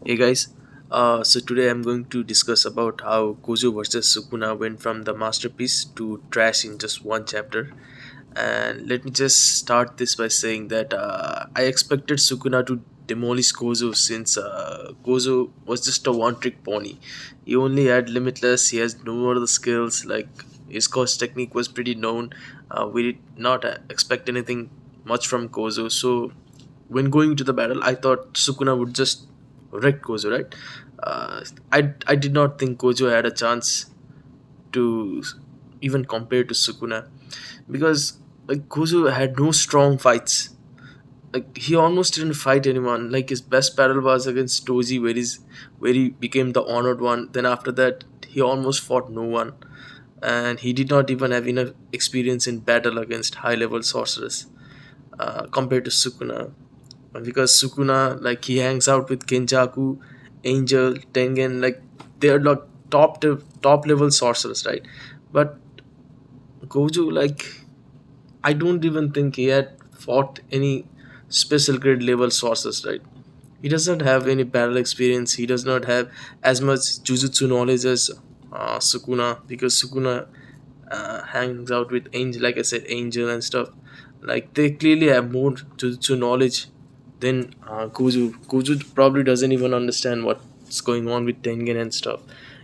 Hey guys, so today I'm going to discuss about how Gojo vs Sukuna went from the masterpiece to trash in just one chapter. And let me just start this by saying that I expected Sukuna to demolish Gojo since Gojo was just a one-trick pony. He only had Limitless. He has no other skills. Like his course technique was pretty known. We did not expect anything much from Gojo. So when going to the battle, I thought Sukuna would just wreck Gojo, right? I did not think Gojo had a chance to even compare to Sukuna because like Gojo had no strong fights. Like he almost didn't fight anyone. Like his best battle was against Toji, where he became the honored one. Then after that, he almost fought no one, and he did not even have enough experience in battle against high level sorcerers compared to Sukuna because Sukuna like he hangs out with Kenjaku, Angel, Tengen, like they are like top level sorcerers, right? But Gojo, like I don't even think he had fought any special grade level sorcerers, right? He does not have any battle experience. He does not have as much jujutsu knowledge as Sukuna because Sukuna hangs out with Angel, like I said, Angel and stuff. Like they clearly have more jujutsu knowledge than Gojo. Gojo probably doesn't even understand what's going on with Tengen and stuff.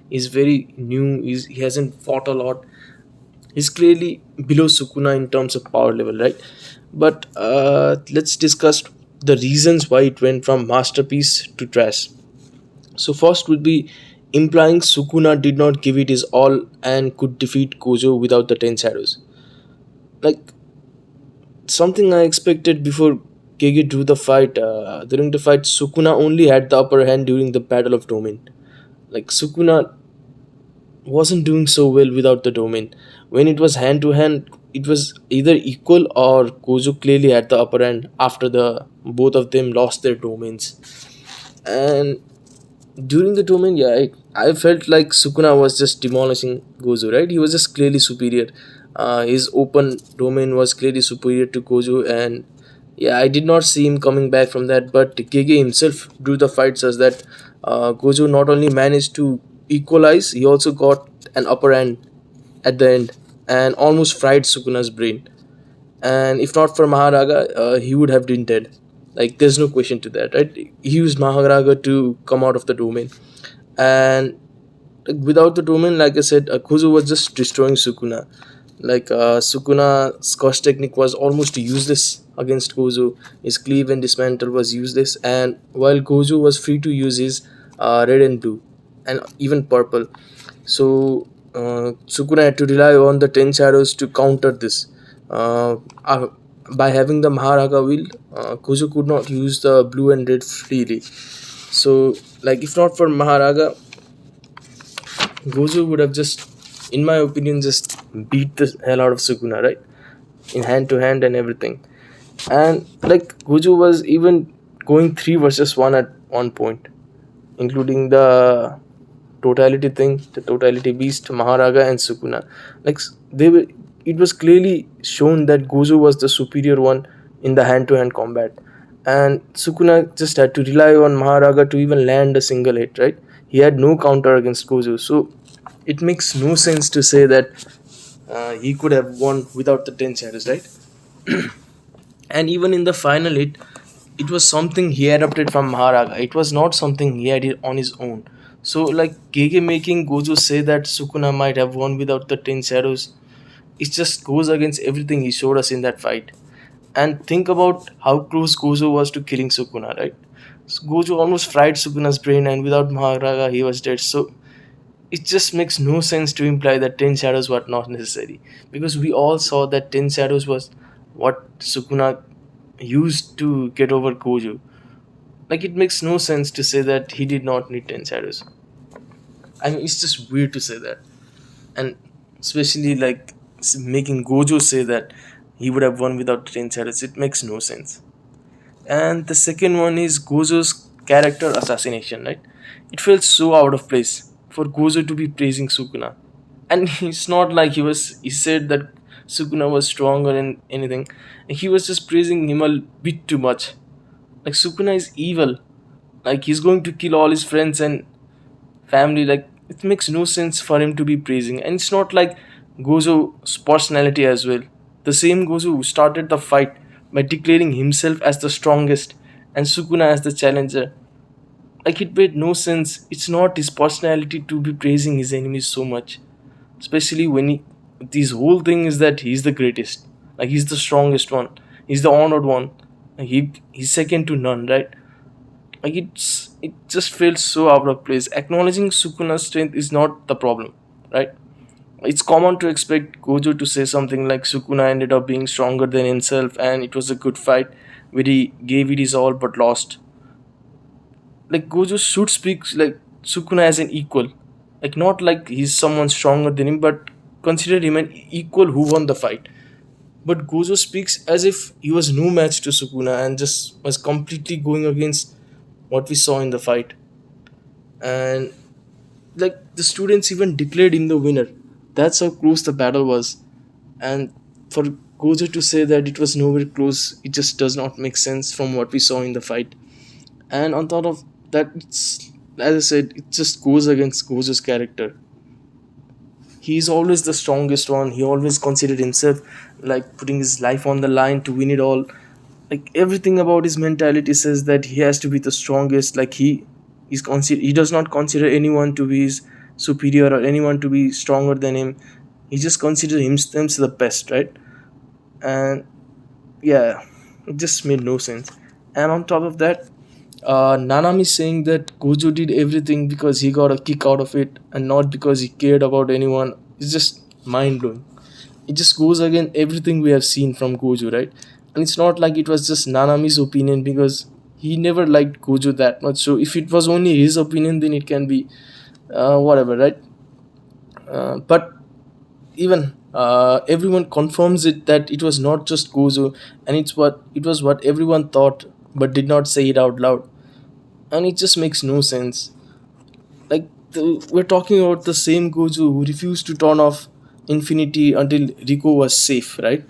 He's very new. He hasn't fought a lot. He's clearly below Sukuna in terms of power level, right? But let's discuss the reasons why it went from masterpiece to trash. So first would be implying Sukuna did not give it his all and could defeat Gojo without the Ten Shadows. Like something I expected before Gege drew the fight. During the fight, Sukuna only had the upper hand during the Battle of Domain. Like Sukuna wasn't doing so well without the domain. When it was hand to hand, it was either equal or Gojo clearly had the upper hand after the both of them lost their domains. And during the domain, yeah, I felt like Sukuna was just demolishing Gojo, right? He was just clearly superior. His open domain was clearly superior to Gojo, and yeah, I did not see him coming back from that. But Gege himself drew the fight such that Gojo not only managed to equalize, he also got an upper hand at the end and almost fried Sukuna's brain. And if not for Maharaga, he would have been dead. Like there's no question to that, right? He used Maharaga to come out of the domain, and like, without the domain, like I said, Kuzu was just destroying Sukuna. Like Sukuna's Scotch technique was almost useless against Gojo. His cleave and dismantle was useless, and while Gojo was free to use his red and blue, and even purple, so Sukuna had to rely on the Ten Shadows to counter this. Uh, uh, by having the Maharaga wheel, Gojo could not use the blue and red freely. So, like, if not for Maharaga, Gojo would have just, in my opinion, just beat the hell out of Sukuna, right? In hand to hand and everything. And like Gojo was even going 3 versus 1 at one point, including the totality thing, the totality beast, Maharaga and Sukuna. Like they were, it was clearly shown that Gojo was the superior one in the hand to hand combat. And Sukuna just had to rely on Maharaga to even land a single hit, right? He had no counter against Gojo. So it makes no sense to say that he could have won without the 10 shadows, right? And even in the final hit, it was something he adapted from Maharaga. It was not something he had it on his own. So, like Gege making Gojo say that Sukuna might have won without the 10 shadows, it just goes against everything he showed us in that fight. And think about how close Gojo was to killing Sukuna, right? So Gojo almost fried Sukuna's brain, and without Maharaga, he was dead. So it just makes no sense to imply that 10 shadows were not necessary because we all saw that 10 shadows was what Sukuna used to get over Gojo. Like it makes no sense to say that he did not need 10 shadows. I mean, it's just weird to say that, and especially like making Gojo say that he would have won without 10 shadows. It makes no sense. And the second one is Gojo's character assassination. Right? It felt so out of place for Gojo to be praising Sukuna, and it's not like he said that Sukuna was stronger and anything. He was just praising him a bit too much. Like Sukuna is evil. Like he's going to kill all his friends and family. Like it makes no sense for him to be praising. And it's not like Gojo's personality as well. The same Gojo who started the fight by declaring himself as the strongest and Sukuna as the challenger. Like it made no sense. It's not his personality to be praising his enemies so much, especially when this whole thing is that he's the greatest, like he's the strongest one, he's the honored one, like he's second to none, right? Like it just feels so out of place. Acknowledging Sukuna's strength is not the problem, right? It's common to expect Gojo to say something like Sukuna ended up being stronger than himself and it was a good fight where he gave it his all but lost. Like Gojo should speak like Sukuna as an equal, like not like he's someone stronger than him, but consider him an equal who won the fight. But Gojo speaks as if he was no match to Sukuna and just was completely going against what we saw in the fight. And like the students even declared him the winner. That's how close the battle was. And for Gojo to say that it was nowhere close, it just does not make sense from what we saw in the fight. And on top of that, it's, as I said, it just goes against Gojo's character. He's always the strongest one. He always considered himself like putting his life on the line to win it all. Like everything about his mentality says that he has to be the strongest. Like he does not consider anyone to be his superior or anyone to be stronger than him. He just considers himself the best, right? And yeah, it just made no sense. And on top of that, Nanami saying that Gojo did everything because he got a kick out of it and not because he cared about anyone is just mind blowing. It just goes against everything we have seen from Gojo, right? And it's not like it was just Nanami's opinion because he never liked Gojo that much. So if it was only his opinion, then it can be whatever, right? But even everyone confirms it that it was not just Gojo, and it was what everyone thought but did not say it out loud, and it just makes no sense. Like we're talking about the same Gojo who refused to turn off Infinity until Rico was safe, right?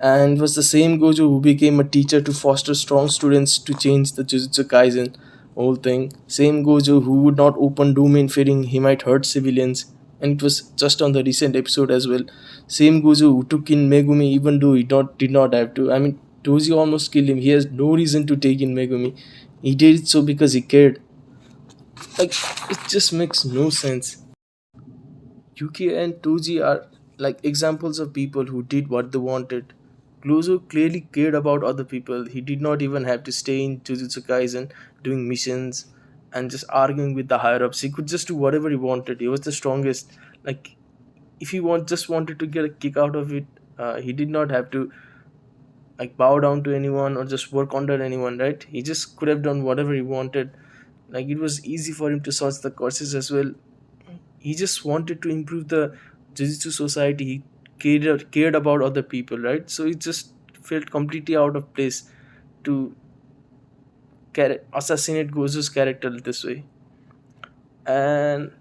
And it was the same Gojo who became a teacher to foster strong students to change the Jujutsu Kaisen whole thing. Same Gojo who would not open domain fearing he might hurt civilians, and it was just on the recent episode as well. Same Gojo who took in Megumi even though he did not have to. I mean, Toji almost killed him. He has no reason to take in Megumi. He did it so because he cared. Like it just makes no sense. Yuki and Toji are like examples of people who did what they wanted. Clozo clearly cared about other people. He did not even have to stay in Jujutsu Kaisen doing missions and just arguing with the higher ups. He could just do whatever he wanted. He was the strongest. Like if he just wanted to get a kick out of it, he did not have to like bow down to anyone or just work under anyone, right? He just could have done whatever he wanted. Like it was easy for him to search the courses as well. He just wanted to improve the Jiu-Jitsu society. He cared about other people, right? So it just felt completely out of place to assassinate Gozo's character this way. And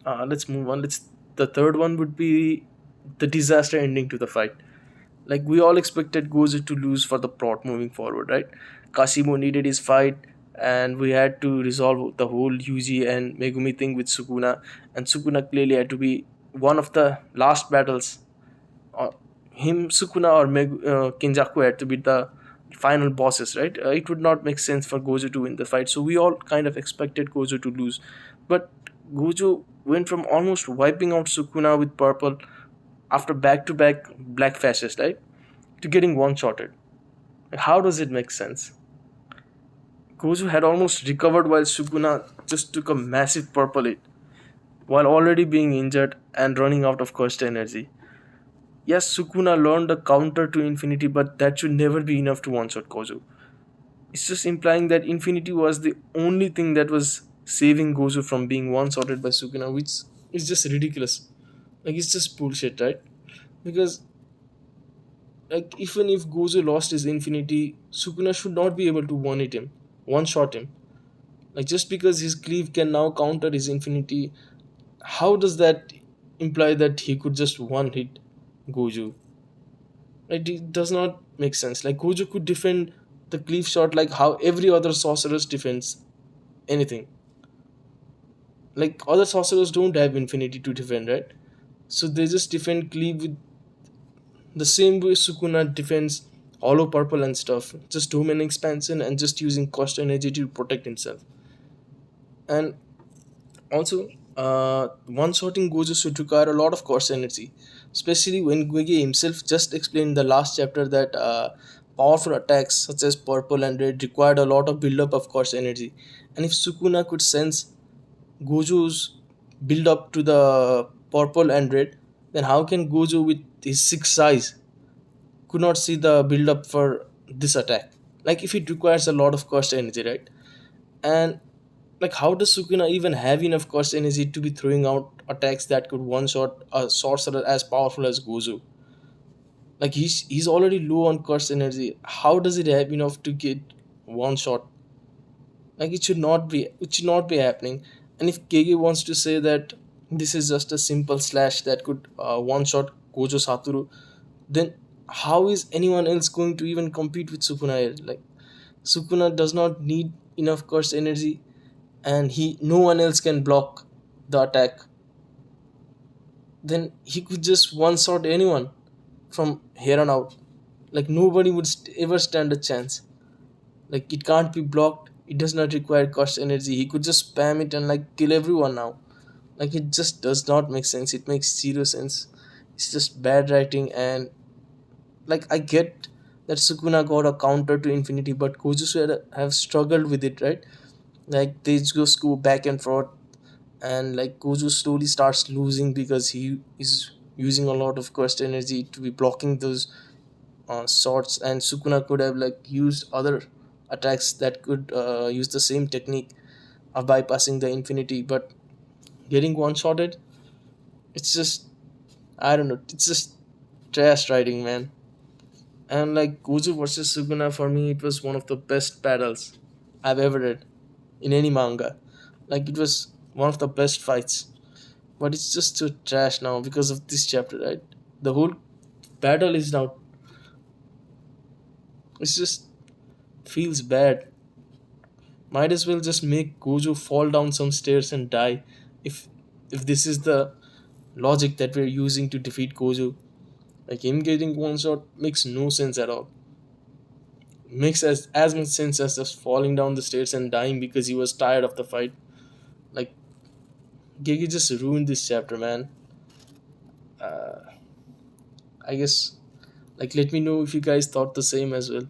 let's move on. The third one would be the disaster ending to the fight. Like we all expected Gojo to lose for the plot moving forward, right? Kashimo needed his fight, and we had to resolve the whole Yuji and Megumi thing with Sukuna, and Sukuna clearly had to be one of the last battles. Uh, Sukuna, or Kinjaku had to be the final bosses, right? It would not make sense for Gojo to win the fight, so we all kind of expected Gojo to lose, but Gojo went from almost wiping out Sukuna with purple after back-to-back black fascists, right, to getting one-shotted. How does it make sense? Gojo had almost recovered while Sukuna just took a massive purple hit, while already being injured and running out of cursed energy. Yes, Sukuna learned a counter to Infinity, but that should never be enough to one-shot Gojo. It's just implying that Infinity was the only thing that was saving Gojo from being one-shotted by Sukuna, which is just ridiculous. Like, it's just bullshit, right? Because like even if Gojo lost his infinity, Sukuna should not be able to one shot him. Like just because his cleave can now counter his infinity, how does that imply that he could just one hit Gojo? Like it does not make sense. Like Gojo could defend the cleave shot like how every other sorceress defends. anything. Like other sorcerers don't have infinity to defend, right? So they just defend cleave with the same way Sukuna defends hollow purple and stuff, just domain expansion and just using cost energy to protect himself. And also, one shotting Gojo should require a lot of cost energy, especially when Guege himself just explained in the last chapter that powerful attacks such as purple and red required a lot of build up of cost energy. And if Sukuna could sense Gojo's build up to the purple and red, then how can Gojo with his six size could not see the build up for this attack? Like if it requires a lot of cost energy, right? And like how does Sukuna even have enough cost energy to be throwing out attacks that could one shot a sorcerer as powerful as Gojo? Like he's already low on cost energy. How does it have enough to get one shot? Like it should not be happening. And if Kege wants to say that this is just a simple slash that could one shot Gojo Satoru, then how is anyone else going to even compete with Sukuna here? Like Sukuna does not need enough cost energy, and he no one else can block the attack. Then he could just one shot anyone from here on out. Like nobody would ever stand a chance. Like it can't be blocked. It does not require cost energy. He could just spam it and like kill everyone now. Like it just does not make sense. It makes zero sense. It's just bad writing. And like I get that Sukuna got a counter to infinity, but Kojusu have struggled with it, right? Like they just go back and forth, and like Gojo slowly starts losing because he is using a lot of cost energy to be blocking those shots, and Sukuna could have like used other attacks that could use the same technique of bypassing the infinity, but getting one shotted, it's just I don't know, it's just trash writing, man. And like Gojo versus Sukuna for me, it was one of the best battles I've ever read in any manga. Like it was one of the best fights, but it's just so trash now because of this chapter, right? The whole battle is now, it's just feels bad. Might as well just make Gojo fall down some stairs and die, if if this is the logic that we're using to defeat Gojo. Like him getting one shot makes no sense at all. Makes as much sense as just falling down the stairs and dying because he was tired of the fight. Like Gege just ruined this chapter, man. I guess, like, let me know if you guys thought the same as well.